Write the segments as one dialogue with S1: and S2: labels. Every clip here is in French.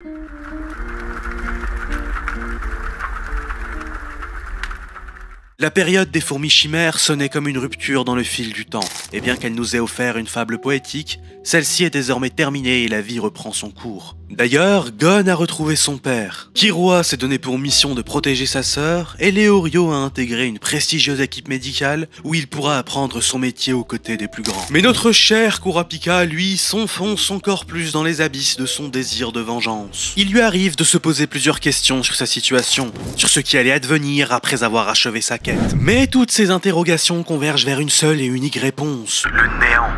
S1: La période des fourmis chimères sonnait comme une rupture dans le fil du temps, et bien qu'elle nous ait offert une fable poétique, celle-ci est désormais terminée et la vie reprend son cours. D'ailleurs, Gon a retrouvé son père. Killua s'est donné pour mission de protéger sa sœur, et Leorio a intégré une prestigieuse équipe médicale où il pourra apprendre son métier aux côtés des plus grands. Mais notre cher Kurapika, lui, s'enfonce encore plus dans les abysses de son désir de vengeance. Il lui arrive de se poser plusieurs questions sur sa situation, sur ce qui allait advenir après avoir achevé sa quête. Mais toutes ces interrogations convergent vers une seule et unique réponse: le néant.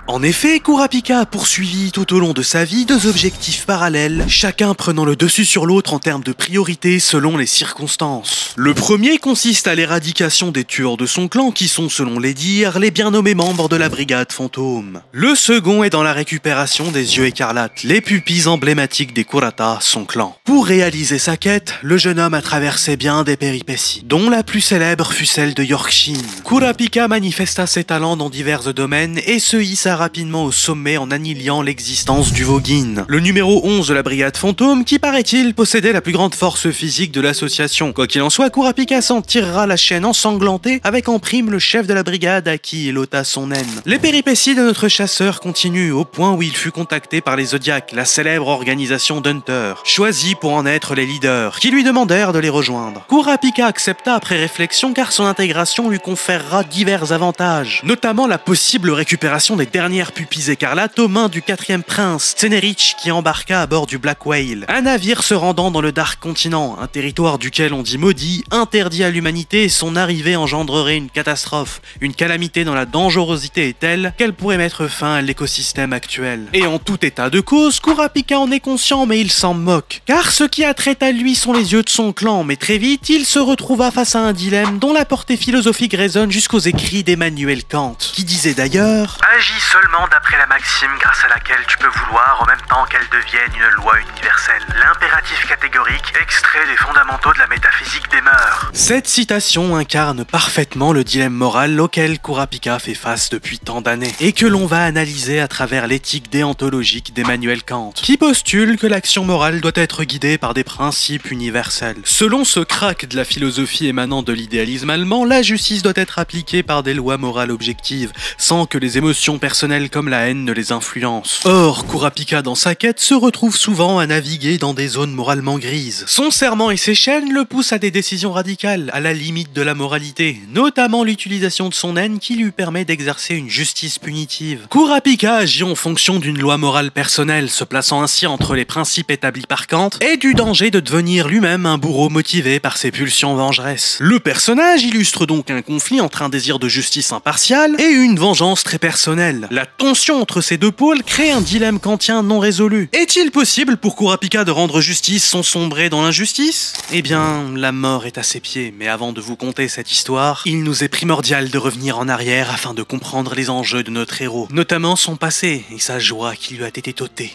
S1: En effet, Kurapika a poursuivi tout au long de sa vie deux objectifs parallèles, chacun prenant le dessus sur l'autre en termes de priorité selon les circonstances. Le premier consiste à l'éradication des tueurs de son clan qui sont, selon les dires, les bien nommés membres de la brigade fantôme. Le second est dans la récupération des yeux écarlates, les pupilles emblématiques des Kurata, son clan. Pour réaliser sa quête, le jeune homme a traversé bien des péripéties, dont la plus célèbre fut celle de Yorkshin. Kurapika manifesta ses talents dans divers domaines et se hissa rapidement au sommet en annihilant l'existence du Voguin, le numéro 11 de la brigade fantôme qui, paraît-il, possédait la plus grande force physique de l'association. Quoi qu'il en soit, Kurapika s'en tirera la chaîne ensanglantée avec en prime le chef de la brigade à qui il ôta son haine. Les péripéties de notre chasseur continuent au point où il fut contacté par les Zodiacs, la célèbre organisation d'Hunter, choisie pour en être les leaders, qui lui demandèrent de les rejoindre. Kurapika accepta après réflexion car son intégration lui conférera divers avantages, notamment la possible récupération des dernières pupilles écarlates aux mains du 4e prince, Tsenerich, qui embarqua à bord du Black Whale, un navire se rendant dans le Dark Continent, un territoire duquel on dit maudit, interdit à l'humanité, et son arrivée engendrerait une catastrophe. Une calamité dont la dangerosité est telle qu'elle pourrait mettre fin à l'écosystème actuel. Et en tout état de cause, Kurapika en est conscient mais il s'en moque, car ce qui attrait à lui sont les yeux de son clan, mais très vite il se retrouva face à un dilemme dont la portée philosophique résonne jusqu'aux écrits d'Emmanuel Kant, qui disait d'ailleurs:
S2: agis seulement d'après la maxime grâce à laquelle tu peux vouloir en même temps qu'elle devienne une loi universelle. L'impératif catégorique, extrait des fondamentaux de la métaphysique des mœurs.
S1: Cette citation incarne parfaitement le dilemme moral auquel Kurapika fait face depuis tant d'années, et que l'on va analyser à travers l'éthique déontologique d'Emmanuel Kant, qui postule que l'action morale doit être guidée par des principes universels. Selon ce crack de la philosophie émanant de l'idéalisme allemand, la justice doit être appliquée par des lois morales objectives, sans que les émotions personnelles comme la haine ne les influencent. Or, Kurapika dans sa quête se retrouve souvent à naviguer dans des zones moralement grises. Son serment et ses chaînes le poussent à des décisions radicales, à la limite de la moralité, notamment l'utilisation de son haine qui lui permet d'exercer une justice punitive. Kurapika agit en fonction d'une loi morale personnelle, se plaçant ainsi entre les principes établis par Kant et du danger de devenir lui-même un bourreau motivé par ses pulsions vengeresses. Le personnage illustre donc un conflit entre un désir de justice impartiale et une vengeance très personnelle. La tension entre ces deux pôles crée un dilemme kantien non résolu. Est-il possible pour Kurapika de rendre justice sans sombrer dans l'injustice? Eh bien, la mort est à ses pieds, mais avant de vous conter cette histoire, il nous est primordial de revenir en arrière afin de comprendre les enjeux de notre héros, notamment son passé et sa joie qui lui a été ôtée.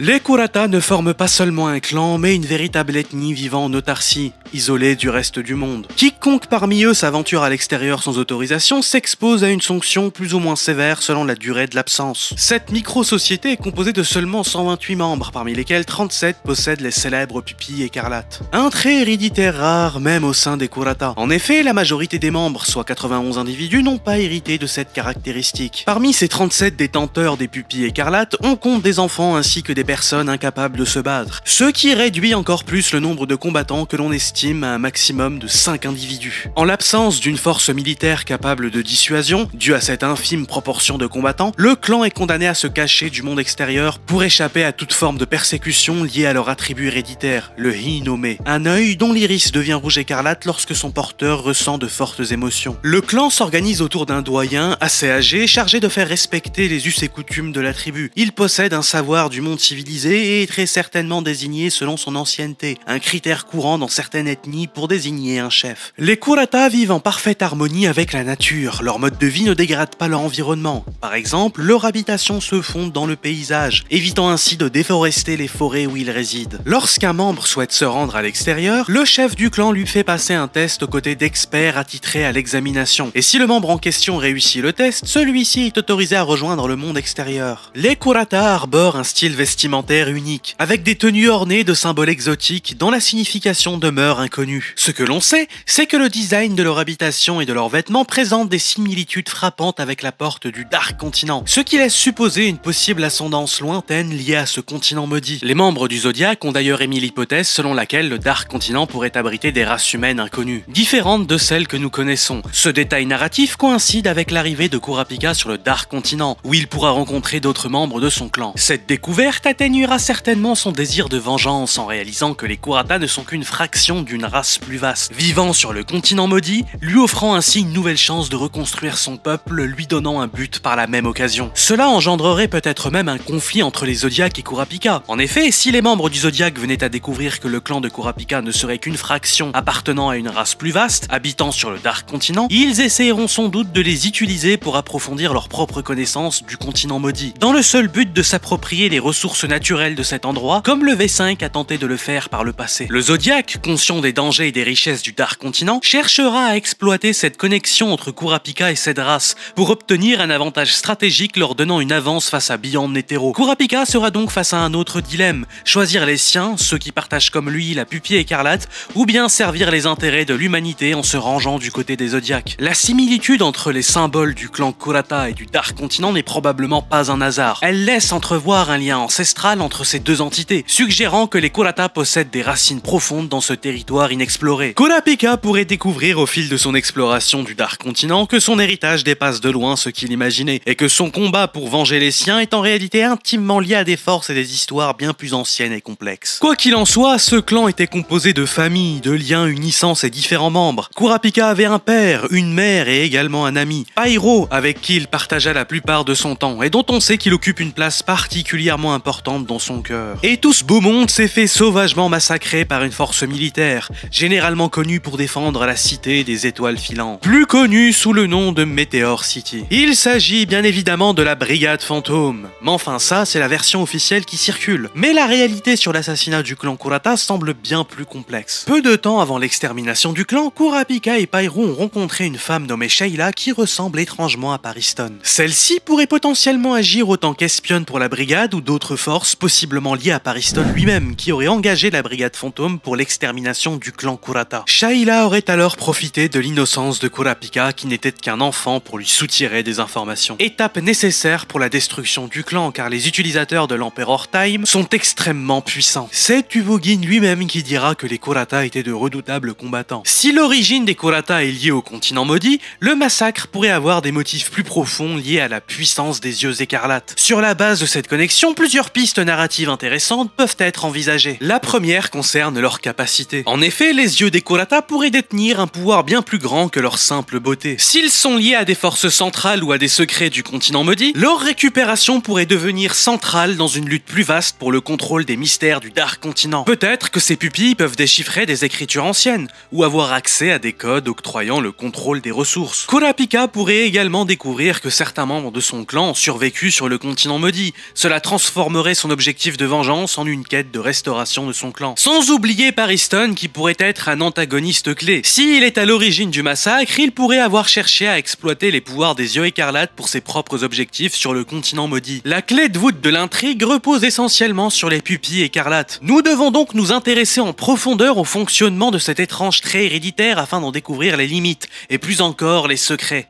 S1: Les Kurata ne forment pas seulement un clan, mais une véritable ethnie vivant en autarcie, isolée du reste du monde. Quiconque parmi eux s'aventure à l'extérieur sans autorisation s'expose à une sanction plus ou moins sévère selon la durée de l'absence. Cette micro-société est composée de seulement 128 membres, parmi lesquels 37 possèdent les célèbres pupilles écarlates. Un trait héréditaire rare même au sein des Kurata. En effet, la majorité des membres, soit 91 individus, n'ont pas hérité de cette caractéristique. Parmi ces 37 détenteurs des pupilles écarlates, on compte des enfants ainsi que des personnes incapables de se battre, ce qui réduit encore plus le nombre de combattants que l'on estime à un maximum de 5 individus. En l'absence d'une force militaire capable de dissuasion, due à cette infime proportion de combattants, le clan est condamné à se cacher du monde extérieur pour échapper à toute forme de persécution liée à leur attribut héréditaire, le Hinome, un œil dont l'iris devient rouge écarlate lorsque son porteur ressent de fortes émotions. Le clan s'organise autour d'un doyen assez âgé chargé de faire respecter les us et coutumes de la tribu. Il possède un savoir du monde civilisé et est très certainement désigné selon son ancienneté, un critère courant dans certaines ethnie pour désigner un chef. Les Kurata vivent en parfaite harmonie avec la nature. Leur mode de vie ne dégrade pas leur environnement. Par exemple, leur habitation se fonde dans le paysage, évitant ainsi de déforester les forêts où ils résident. Lorsqu'un membre souhaite se rendre à l'extérieur, le chef du clan lui fait passer un test aux côtés d'experts attitrés à l'examination. Et si le membre en question réussit le test, celui-ci est autorisé à rejoindre le monde extérieur. Les Kurata arborent un style vestimentaire unique, avec des tenues ornées de symboles exotiques dont la signification demeure inconnue. Ce que l'on sait, c'est que le design de leur habitation et de leurs vêtements présente des similitudes frappantes avec la porte du Dark Continent, ce qui laisse supposer une possible ascendance lointaine liée à ce continent maudit. Les membres du Zodiac ont d'ailleurs émis l'hypothèse selon laquelle le Dark Continent pourrait abriter des races humaines inconnues, différentes de celles que nous connaissons. Ce détail narratif coïncide avec l'arrivée de Kurapika sur le Dark Continent, où il pourra rencontrer d'autres membres de son clan. Cette découverte atténuera certainement son désir de vengeance en réalisant que les Kurata ne sont qu'une fraction d'une race plus vaste, vivant sur le continent maudit, lui offrant ainsi une nouvelle chance de reconstruire son peuple, lui donnant un but par la même occasion. Cela engendrerait peut-être même un conflit entre les Zodiacs et Kurapika. En effet, si les membres du Zodiac venaient à découvrir que le clan de Kurapika ne serait qu'une fraction appartenant à une race plus vaste, habitant sur le Dark Continent, ils essayeront sans doute de les utiliser pour approfondir leur propre connaissance du continent maudit, dans le seul but de s'approprier les ressources naturelles de cet endroit, comme le V5 a tenté de le faire par le passé. Le Zodiac, conscient des dangers et des richesses du Dark Continent, cherchera à exploiter cette connexion entre Kurapika et cette race pour obtenir un avantage stratégique leur donnant une avance face à Beyond Netero. Kurapika sera donc face à un autre dilemme, choisir les siens, ceux qui partagent comme lui la pupille écarlate, ou bien servir les intérêts de l'humanité en se rangeant du côté des Zodiacs. La similitude entre les symboles du clan Kurata et du Dark Continent n'est probablement pas un hasard. Elle laisse entrevoir un lien ancestral entre ces deux entités, suggérant que les Kurata possèdent des racines profondes dans ce territoire inexploré. Kurapika pourrait découvrir au fil de son exploration du Dark Continent que son héritage dépasse de loin ce qu'il imaginait, et que son combat pour venger les siens est en réalité intimement lié à des forces et des histoires bien plus anciennes et complexes. Quoi qu'il en soit, ce clan était composé de familles, de liens unissant ses différents membres. Kurapika avait un père, une mère et également un ami, Pyro, avec qui il partagea la plupart de son temps, et dont on sait qu'il occupe une place particulièrement importante dans son cœur. Et tout ce beau monde s'est fait sauvagement massacrer par une force militaire, généralement connue pour défendre la cité des étoiles filantes, plus connue sous le nom de Meteor City. Il s'agit bien évidemment de la Brigade Fantôme, mais enfin ça c'est la version officielle qui circule. Mais la réalité sur l'assassinat du clan Kurata semble bien plus complexe. Peu de temps avant l'extermination du clan, Kurapika et Pyro ont rencontré une femme nommée Sheila qui ressemble étrangement à Pariston. Celle-ci pourrait potentiellement agir autant qu'espionne pour la brigade ou d'autres forces possiblement liées à Pariston lui-même qui aurait engagé la Brigade Fantôme pour l'extermination du clan Kurata. Sheila aurait alors profité de l'innocence de Kurapika qui n'était qu'un enfant pour lui soutirer des informations. Étape nécessaire pour la destruction du clan car les utilisateurs de l'Emperor Time sont extrêmement puissants. C'est Tuvogin lui-même qui dira que les Kurata étaient de redoutables combattants. Si l'origine des Kurata est liée au continent maudit, le massacre pourrait avoir des motifs plus profonds liés à la puissance des yeux écarlates. Sur la base de cette connexion, plusieurs pistes narratives intéressantes peuvent être envisagées. La première concerne leur capacité. En effet, les yeux des Kurata pourraient détenir un pouvoir bien plus grand que leur simple beauté. S'ils sont liés à des forces centrales ou à des secrets du continent maudit, leur récupération pourrait devenir centrale dans une lutte plus vaste pour le contrôle des mystères du Dark Continent. Peut-être que ces pupilles peuvent déchiffrer des écritures anciennes, ou avoir accès à des codes octroyant le contrôle des ressources. Kurapika pourrait également découvrir que certains membres de son clan ont survécu sur le continent maudit. Cela transformerait son objectif de vengeance en une quête de restauration de son clan. Sans oublier Pariston qui pourrait être un antagoniste clé. S'il est à l'origine du massacre, il pourrait avoir cherché à exploiter les pouvoirs des yeux écarlates pour ses propres objectifs sur le continent maudit. La clé de voûte de l'intrigue repose essentiellement sur les pupilles écarlates. Nous devons donc nous intéresser en profondeur au fonctionnement de cet étrange trait héréditaire afin d'en découvrir les limites, et plus encore les secrets.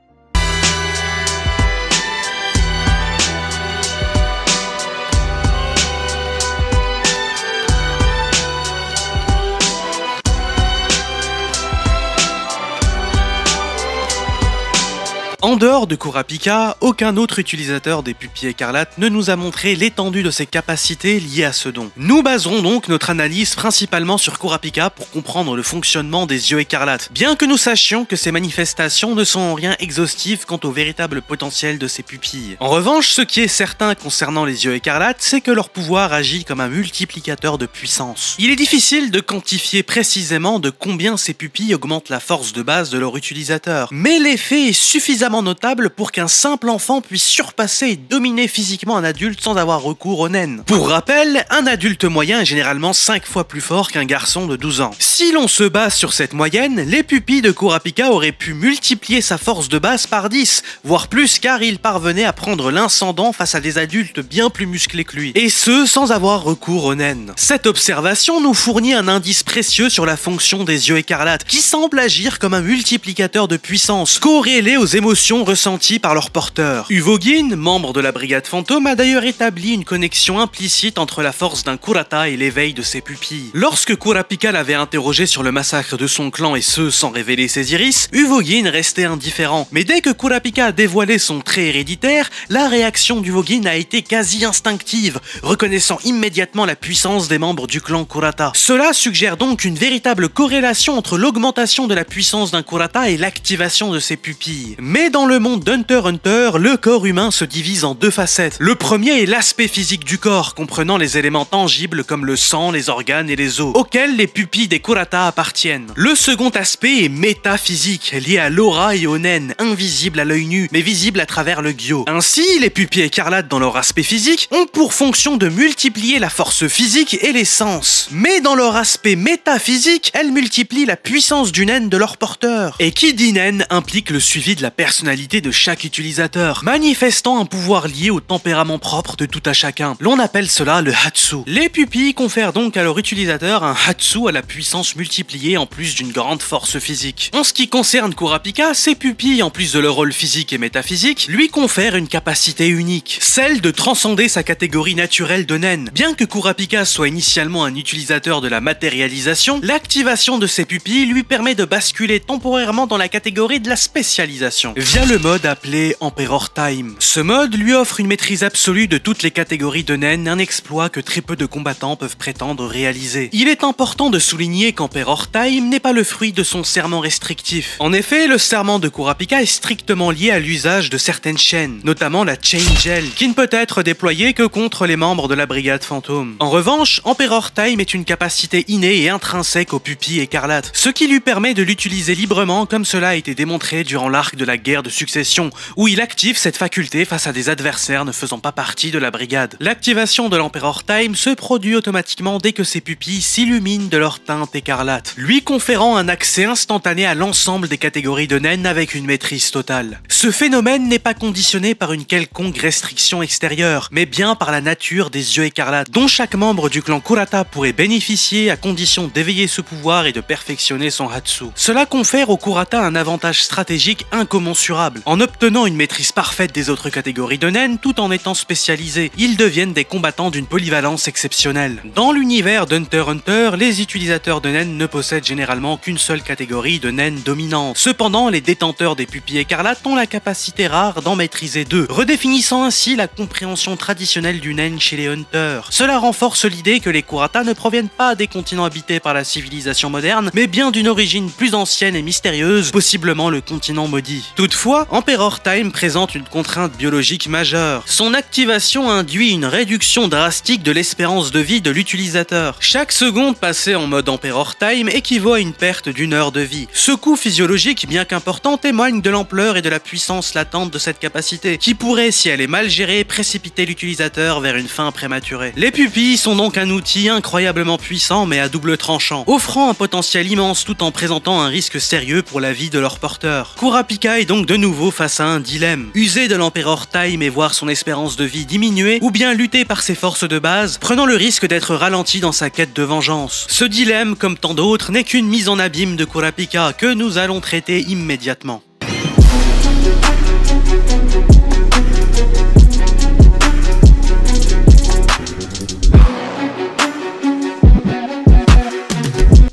S1: En dehors de Kurapika, aucun autre utilisateur des pupilles écarlates ne nous a montré l'étendue de ses capacités liées à ce don. Nous baserons donc notre analyse principalement sur Kurapika pour comprendre le fonctionnement des yeux écarlates, bien que nous sachions que ces manifestations ne sont en rien exhaustives quant au véritable potentiel de ses pupilles. En revanche, ce qui est certain concernant les yeux écarlates, c'est que leur pouvoir agit comme un multiplicateur de puissance. Il est difficile de quantifier précisément de combien ces pupilles augmentent la force de base de leur utilisateur, mais l'effet est suffisamment notable pour qu'un simple enfant puisse surpasser et dominer physiquement un adulte sans avoir recours au nen. Pour rappel, un adulte moyen est généralement 5 fois plus fort qu'un garçon de 12 ans. Si l'on se base sur cette moyenne, les pupilles de Kurapika auraient pu multiplier sa force de base par 10, voire plus, car il parvenait à prendre l'incendant face à des adultes bien plus musclés que lui, et ce sans avoir recours au nen. Cette observation nous fournit un indice précieux sur la fonction des yeux écarlates, qui semble agir comme un multiplicateur de puissance, corrélé aux émotions ressenties par leur porteur. Uvogin, membre de la brigade fantôme, a d'ailleurs établi une connexion implicite entre la force d'un Kurata et l'éveil de ses pupilles. Lorsque Kurapika l'avait interrogé sur le massacre de son clan et ce sans révéler ses iris, Uvogin restait indifférent, mais dès que Kurapika a dévoilé son trait héréditaire, la réaction d'Uvogin a été quasi instinctive, reconnaissant immédiatement la puissance des membres du clan Kurata. Cela suggère donc une véritable corrélation entre l'augmentation de la puissance d'un Kurata et l'activation de ses pupilles. Mais dans le monde d'Hunter x Hunter, le corps humain se divise en deux facettes. Le premier est l'aspect physique du corps, comprenant les éléments tangibles comme le sang, les organes et les os, auxquels les pupilles des Kurata appartiennent. Le second aspect est métaphysique, lié à l'aura et au nen, invisible à l'œil nu, mais visible à travers le gyo. Ainsi, les pupilles écarlates dans leur aspect physique ont pour fonction de multiplier la force physique et les sens. Mais dans leur aspect métaphysique, elles multiplient la puissance du nen de leur porteur. Et qui dit nen implique le suivi de la personnalité de chaque utilisateur, manifestant un pouvoir lié au tempérament propre de tout à chacun. L'on appelle cela le Hatsu. Les pupilles confèrent donc à leur utilisateur un Hatsu à la puissance multipliée en plus d'une grande force physique. En ce qui concerne Kurapika, ses pupilles, en plus de leur rôle physique et métaphysique, lui confèrent une capacité unique, celle de transcender sa catégorie naturelle de nen. Bien que Kurapika soit initialement un utilisateur de la matérialisation, l'activation de ses pupilles lui permet de basculer temporairement dans la catégorie de la spécialisation, via le mode appelé Emperor Time. Ce mode lui offre une maîtrise absolue de toutes les catégories de nen, un exploit que très peu de combattants peuvent prétendre réaliser. Il est important de souligner qu'Emperor Time n'est pas le fruit de son serment restrictif. En effet, le serment de Kurapika est strictement lié à l'usage de certaines chaînes, notamment la Chain Gel, qui ne peut être déployée que contre les membres de la brigade fantôme. En revanche, Emperor Time est une capacité innée et intrinsèque aux pupilles écarlates, ce qui lui permet de l'utiliser librement comme cela a été démontré durant l'arc de la guerre de succession, où il active cette faculté face à des adversaires ne faisant pas partie de la brigade. L'activation de l'Emperor Time se produit automatiquement dès que ses pupilles s'illuminent de leur teinte écarlate, lui conférant un accès instantané à l'ensemble des catégories de nen avec une maîtrise totale. Ce phénomène n'est pas conditionné par une quelconque restriction extérieure, mais bien par la nature des yeux écarlates, dont chaque membre du clan Kurata pourrait bénéficier à condition d'éveiller ce pouvoir et de perfectionner son Hatsu. Cela confère au Kurata un avantage stratégique incommensurable. En obtenant une maîtrise parfaite des autres catégories de nen tout en étant spécialisés, ils deviennent des combattants d'une polyvalence exceptionnelle. Dans l'univers d'Hunter x Hunter, les utilisateurs de nen ne possèdent généralement qu'une seule catégorie de nen dominante. Cependant, les détenteurs des pupilles écarlates ont la capacité rare d'en maîtriser deux, redéfinissant ainsi la compréhension traditionnelle du nen chez les Hunters. Cela renforce l'idée que les Kurata ne proviennent pas des continents habités par la civilisation moderne, mais bien d'une origine plus ancienne et mystérieuse, possiblement le continent maudit. Toutefois, Emperor Time présente une contrainte biologique majeure. Son activation induit une réduction drastique de l'espérance de vie de l'utilisateur. Chaque seconde passée en mode Emperor Time équivaut à une perte d'une heure de vie. Ce coût physiologique, bien qu'important, témoigne de l'ampleur et de la puissance latente de cette capacité, qui pourrait, si elle est mal gérée, précipiter l'utilisateur vers une fin prématurée. Les pupilles sont donc un outil incroyablement puissant mais à double tranchant, offrant un potentiel immense tout en présentant un risque sérieux pour la vie de leur porteur. Kurapika est donc de nouveau face à un dilemme. User de l'Emperor Time et voir son espérance de vie diminuer, ou bien lutter par ses forces de base, prenant le risque d'être ralenti dans sa quête de vengeance. Ce dilemme, comme tant d'autres, n'est qu'une mise en abîme de Kurapika que nous allons traiter immédiatement.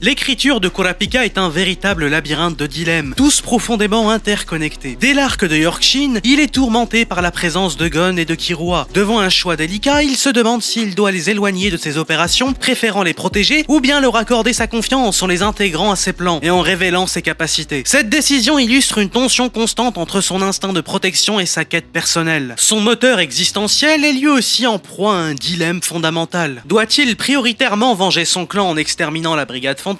S1: L'écriture de Kurapika est un véritable labyrinthe de dilemmes, tous profondément interconnectés. Dès l'arc de Yorkshin, il est tourmenté par la présence de Gon et de Killua. Devant un choix délicat, il se demande s'il doit les éloigner de ses opérations, préférant les protéger, ou bien leur accorder sa confiance en les intégrant à ses plans et en révélant ses capacités. Cette décision illustre une tension constante entre son instinct de protection et sa quête personnelle. Son moteur existentiel est lui aussi en proie à un dilemme fondamental. Doit-il prioritairement venger son clan en exterminant la brigade fantôme,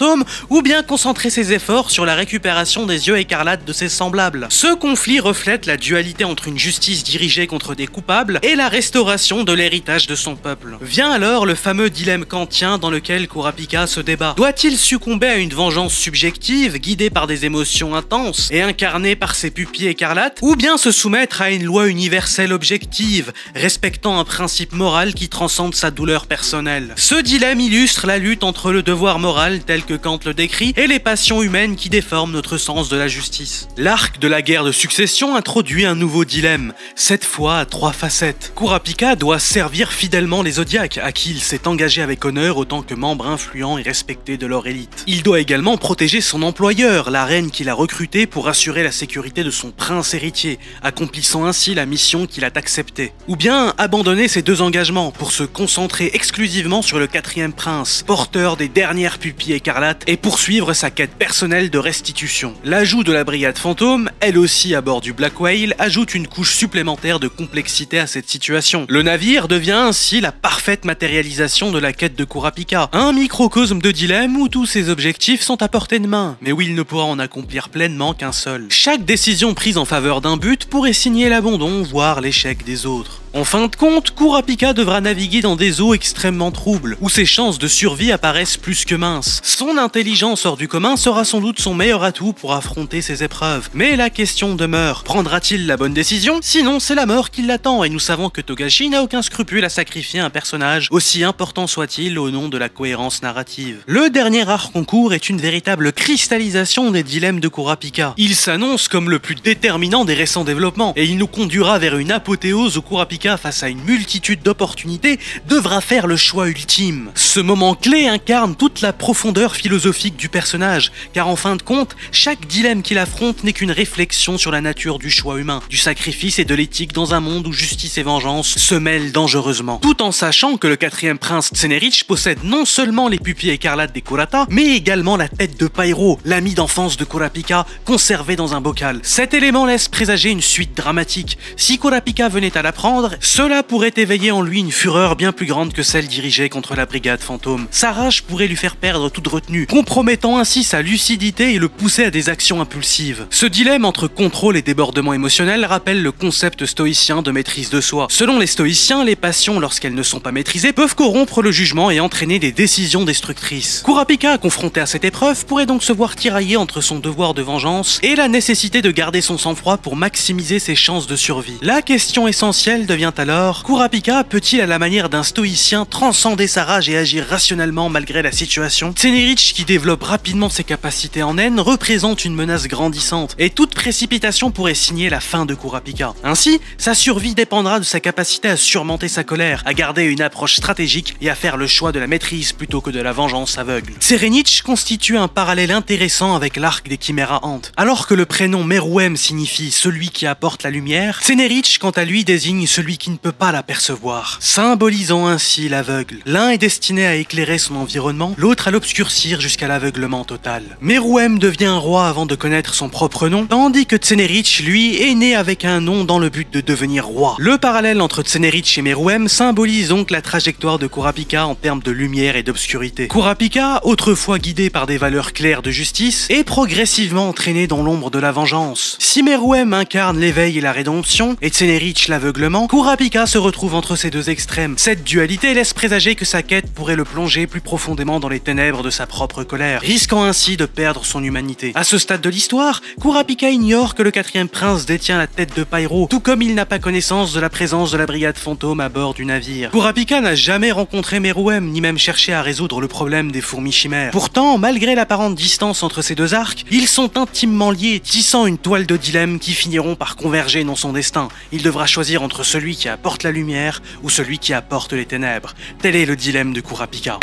S1: ou bien concentrer ses efforts sur la récupération des yeux écarlates de ses semblables? Ce conflit reflète la dualité entre une justice dirigée contre des coupables et la restauration de l'héritage de son peuple. Vient alors le fameux dilemme kantien dans lequel Kurapika se débat. Doit-il succomber à une vengeance subjective, guidée par des émotions intenses et incarnée par ses pupilles écarlates, ou bien se soumettre à une loi universelle objective, respectant un principe moral qui transcende sa douleur personnelle? Ce dilemme illustre la lutte entre le devoir moral tel que Kant le décrit et les passions humaines qui déforment notre sens de la justice. L'arc de la guerre de succession introduit un nouveau dilemme, cette fois à 3 facettes. Kurapika doit servir fidèlement les Zodiacs, à qui il s'est engagé avec honneur autant que membre influent et respecté de leur élite. Il doit également protéger son employeur, la reine qu'il a recrutée pour assurer la sécurité de son prince héritier, accomplissant ainsi la mission qu'il a acceptée. Ou bien abandonner ces 2 engagements pour se concentrer exclusivement sur le 4e prince, porteur des dernières pupilles écarlates, et poursuivre sa quête personnelle de restitution. L'ajout de la brigade fantôme, elle aussi à bord du Black Whale, ajoute une couche supplémentaire de complexité à cette situation. Le navire devient ainsi la parfaite matérialisation de la quête de Kurapika, un microcosme de dilemme où tous ses objectifs sont à portée de main, mais où il ne pourra en accomplir pleinement qu'un seul. Chaque décision prise en faveur d'un but pourrait signer l'abandon, voire l'échec des autres. En fin de compte, Kurapika devra naviguer dans des eaux extrêmement troubles, où ses chances de survie apparaissent plus que minces. Son intelligence hors du commun sera sans doute son meilleur atout pour affronter ces épreuves. Mais la question demeure, prendra-t-il la bonne décision? Sinon, c'est la mort qui l'attend, et nous savons que Togashi n'a aucun scrupule à sacrifier un personnage, aussi important soit-il, au nom de la cohérence narrative. Le dernier arc en cours est une véritable cristallisation des dilemmes de Kurapika. Il s'annonce comme le plus déterminant des récents développements, et il nous conduira vers une apothéose où Kurapika, face à une multitude d'opportunités, devra faire le choix ultime. Ce moment clé incarne toute la profondeur philosophique du personnage, car en fin de compte, chaque dilemme qu'il affronte n'est qu'une réflexion sur la nature du choix humain, du sacrifice et de l'éthique dans un monde où justice et vengeance se mêlent dangereusement. Tout en sachant que le 4e prince Tsenerich possède non seulement les pupilles écarlates des Kurata, mais également la tête de Pyro, l'ami d'enfance de Kurapika, conservée dans un bocal. Cet élément laisse présager une suite dramatique. Si Kurapika venait à l'apprendre, cela pourrait éveiller en lui une fureur bien plus grande que celle dirigée contre la brigade fantôme. Sa rage pourrait lui faire perdre toute retenue, compromettant ainsi sa lucidité et le pousser à des actions impulsives. Ce dilemme entre contrôle et débordement émotionnel rappelle le concept stoïcien de maîtrise de soi. Selon les stoïciens, les passions, lorsqu'elles ne sont pas maîtrisées, peuvent corrompre le jugement et entraîner des décisions destructrices. Kurapika, confronté à cette épreuve, pourrait donc se voir tiraillé entre son devoir de vengeance et la nécessité de garder son sang-froid pour maximiser ses chances de survie. La question essentielle devient alors, Kurapika peut-il à la manière d'un stoïcien transcender sa rage et agir rationnellement malgré la situation? Tsenerich, qui développe rapidement ses capacités en haine, représente une menace grandissante, et toute précipitation pourrait signer la fin de Kurapika. Ainsi, sa survie dépendra de sa capacité à surmonter sa colère, à garder une approche stratégique et à faire le choix de la maîtrise plutôt que de la vengeance aveugle. Tserenich constitue un parallèle intéressant avec l'arc des Chimera Ant. Alors que le prénom Meruem signifie celui qui apporte la lumière, Tsenerich quant à lui désigne celui qui ne peut pas l'apercevoir, symbolisant ainsi l'aveugle. L'un est destiné à éclairer son environnement, l'autre à l'obscurcir jusqu'à l'aveuglement total. Meruem devient un roi avant de connaître son propre nom, tandis que Tsenerich, lui, est né avec un nom dans le but de devenir roi. Le parallèle entre Tsenerich et Meruem symbolise donc la trajectoire de Kurapika en termes de lumière et d'obscurité. Kurapika, autrefois guidé par des valeurs claires de justice, est progressivement entraîné dans l'ombre de la vengeance. Si Meruem incarne l'éveil et la rédemption, et Tsenerich l'aveuglement, Kurapika se retrouve entre ces deux extrêmes. Cette dualité laisse présager que sa quête pourrait le plonger plus profondément dans les ténèbres de sa propre colère, risquant ainsi de perdre son humanité. À ce stade de l'histoire, Kurapika ignore que le 4e prince détient la tête de Pyro, tout comme il n'a pas connaissance de la présence de la brigade fantôme à bord du navire. Kurapika n'a jamais rencontré Meruem, ni même cherché à résoudre le problème des fourmis chimères. Pourtant, malgré l'apparente distance entre ces deux arcs, ils sont intimement liés, tissant une toile de dilemmes qui finiront par converger dans son destin. Il devra choisir entre celui qui apporte la lumière ou celui qui apporte les ténèbres. Tel est le dilemme de Kurapika.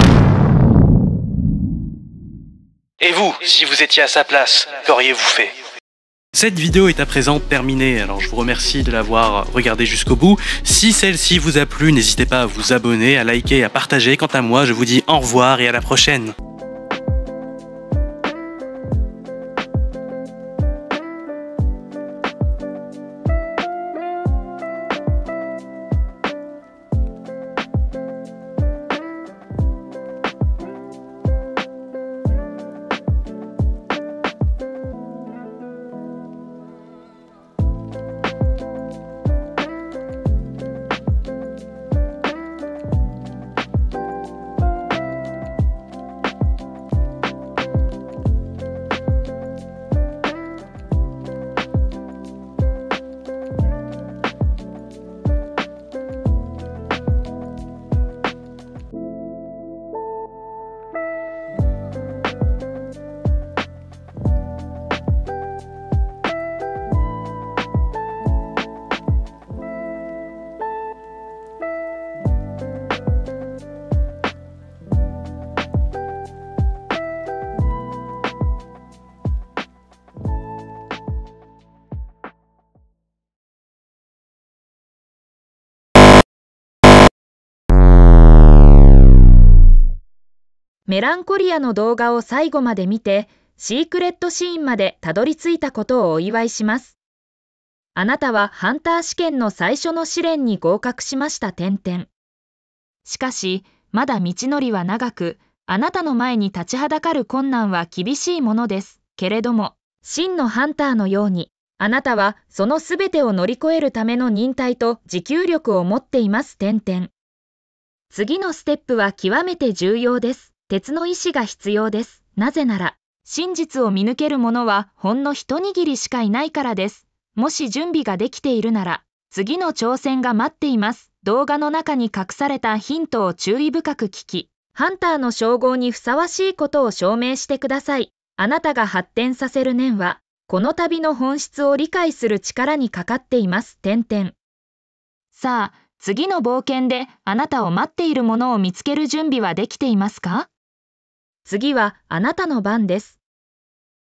S1: Et vous, si vous étiez à sa place, qu'auriez-vous fait? Cette vidéo est à présent terminée, alors je vous remercie de l'avoir regardée jusqu'au bout. Si celle-ci vous a plu, n'hésitez pas à vous abonner, à liker et à partager. Quant à moi, je vous dis au revoir et à la prochaine.
S3: メランコリアの動画を最後まで見て、シークレットシーンまでたどり着いたことをお祝いします。あなたはハンター試験の最初の試練に合格しました。しかし、まだ道のりは長く、あなたの前に立ちはだかる困難は厳しいものです。けれども、真のハンターのように、あなたはそのすべてを乗り越えるための忍耐と持久力を持っています。次のステップは極めて重要です。鉄の意志が必要です。なぜなら、真実を見抜ける者はほんの一握りしかいないからです。もし準備ができているなら、次の挑戦が待っています。動画の中に隠されたヒントを注意深く聞き、ハンターの称号にふさわしいことを証明してください。あなたが発展させる念は、この旅の本質を理解する力にかかっています。さあ、次の冒険であなたを待っているものを見つける準備はできていますか？次はあなたの番です。